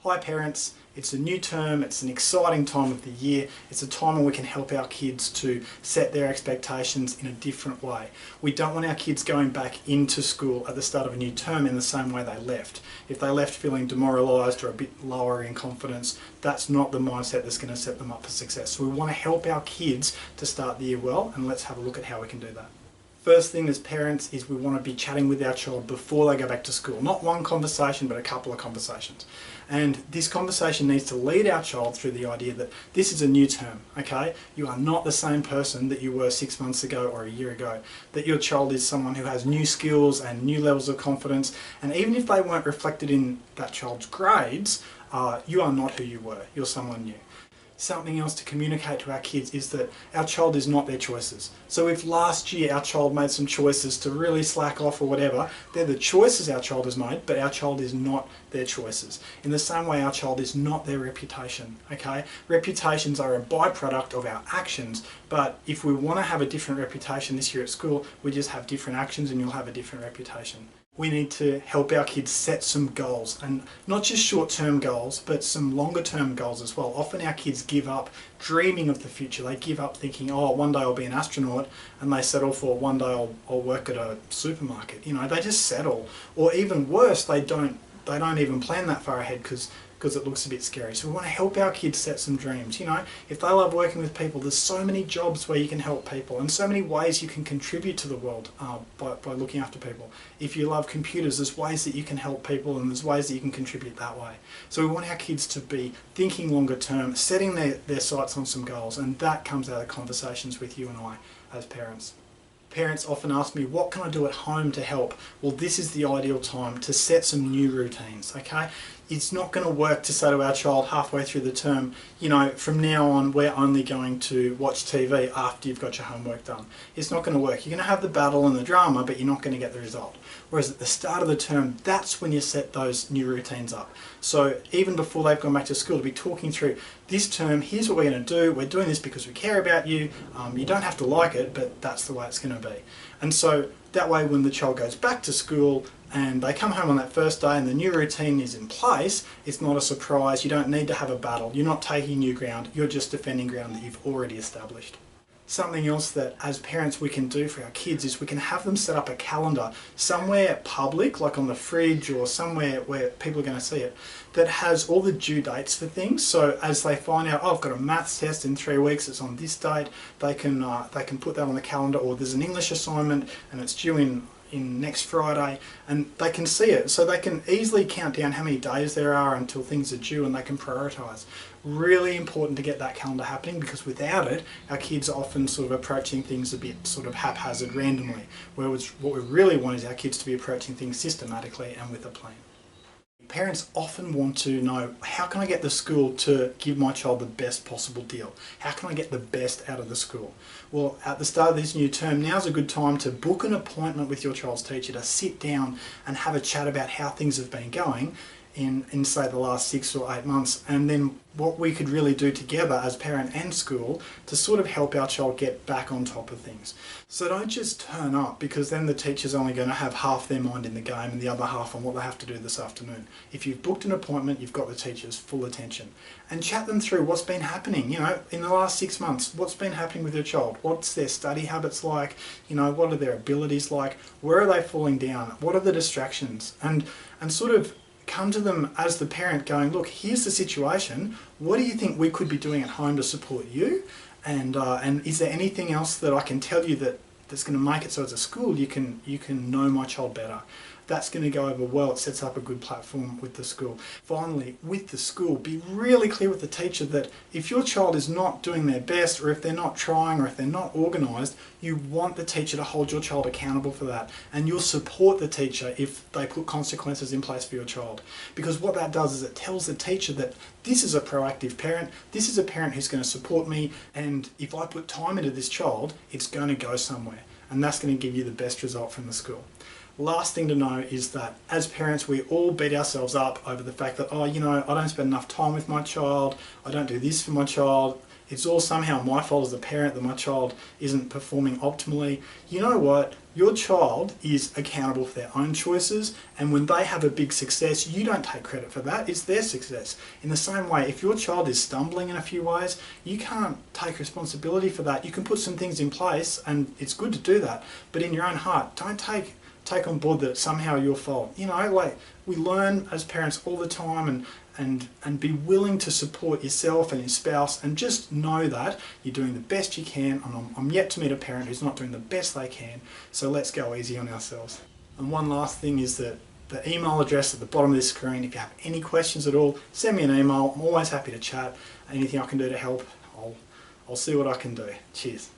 Hi parents, it's a new term, it's an exciting time of the year, it's a time when we can help our kids to set their expectations in a different way. We don't want our kids going back into school at the start of a new term in the same way they left. If they left feeling demoralised or a bit lower in confidence, that's not the mindset that's going to set them up for success. So we want to help our kids to start the year well, and let's have a look at how we can do that. First thing as parents is we want to be chatting with our child before they go back to school. Not one conversation, but a couple of conversations. And this conversation needs to lead our child through the idea that this is a new term, okay? You are not the same person that you were 6 months ago or a year ago. That your child is someone who has new skills and new levels of confidence. And even if they weren't reflected in that child's grades, you are not who you were. You're someone new. Something else to communicate to our kids is that our child is not their choices. So if last year our child made some choices to really slack off or whatever, they're the choices our child has made, but our child is not their choices. In the same way, our child is not their reputation, okay? Reputations are a byproduct of our actions, but if we want to have a different reputation this year at school, we just have different actions and you'll have a different reputation. We need to help our kids set some goals, and not just short-term goals, but some longer-term goals as well. Often our kids give up dreaming of the future. They give up thinking, oh, one day I'll be an astronaut, and they settle for one day I'll work at a supermarket. You know, they just settle. Or even worse, they don't even plan that far ahead because it looks a bit scary. So we want to help our kids set some dreams. You know, if they love working with people, there's so many jobs where you can help people and so many ways you can contribute to the world by looking after people. If you love computers, there's ways that you can help people and there's ways that you can contribute that way. So we want our kids to be thinking longer term, setting their sights on some goals, and that comes out of conversations with you and I as parents. Parents often ask me, what can I do at home to help? Well, this is the ideal time to set some new routines, okay? It's not going to work to say to our child halfway through the term, you know, from now on we're only going to watch TV after you've got your homework done. It's not going to work. You're going to have the battle and the drama, but you're not going to get the result. Whereas at the start of the term, that's when you set those new routines up. So even before they've gone back to school, to be talking through this term, here's what we're going to do. We're doing this because we care about you. You don't have to like it, but that's the way it's going to be. And so that way when the child goes back to school and they come home on that first day and the new routine is in place, it's not a surprise. You don't need to have a battle. You're not taking new ground. You're just defending ground that you've already established. Something else that as parents we can do for our kids is we can have them set up a calendar somewhere public, like on the fridge or somewhere where people are going to see it, that has all the due dates for things. So as they find out, oh, I've got a maths test in 3 weeks, it's on this date, they can put that on the calendar, or there's an English assignment and it's due in next Friday, and they can see it, so they can easily count down how many days there are until things are due and they can prioritise. Really important to get that calendar happening, because without it our kids are often sort of approaching things a bit sort of haphazard, randomly, whereas what we really want is our kids to be approaching things systematically and with a plan. Parents often want to know, how can I get the school to give my child the best possible deal? How can I get the best out of the school? Well, at the start of this new term, now's a good time to book an appointment with your child's teacher to sit down and have a chat about how things have been going in say the last 6 or 8 months, and then what we could really do together as parent and school to sort of help our child get back on top of things. So don't just turn up, because then the teacher's only going to have half their mind in the game and the other half on what they have to do this afternoon. If you've booked an appointment, you've got the teacher's full attention, and chat them through what's been happening, you know, in the last 6 months. What's been happening with your child? What's their study habits like? You know, what are their abilities like? Where are they falling down? What are the distractions? And sort of come to them as the parent going, look, here's the situation. What do you think we could be doing at home to support you? And is there anything else that I can tell you that's going to make it so as a school you can know my child better? That's going to go over well. It sets up a good platform with the school. Finally, with the school, be really clear with the teacher that if your child is not doing their best, or if they're not trying, or if they're not organised, you want the teacher to hold your child accountable for that, and you'll support the teacher if they put consequences in place for your child. Because what that does is it tells the teacher that this is a proactive parent, this is a parent who's going to support me, and if I put time into this child, it's going to go somewhere, and that's going to give you the best result from the school. Last thing to know is that as parents we all beat ourselves up over the fact that, oh, you know, I don't spend enough time with my child, I don't do this for my child, it's all somehow my fault as a parent that my child isn't performing optimally. You know what? Your child is accountable for their own choices, and when they have a big success, you don't take credit for that, it's their success. In the same way, if your child is stumbling in a few ways, you can't take responsibility for that. You can put some things in place, and it's good to do that, but in your own heart, don't take on board that it's somehow your fault. You know, like, we learn as parents all the time, and be willing to support yourself and your spouse, and just know that you're doing the best you can. And I'm yet to meet a parent who's not doing the best they can, so let's go easy on ourselves. And one last thing is that the email address at the bottom of this screen, if you have any questions at all, send me an email. I'm always happy to chat. Anything I can do to help, I'll see what I can do. Cheers.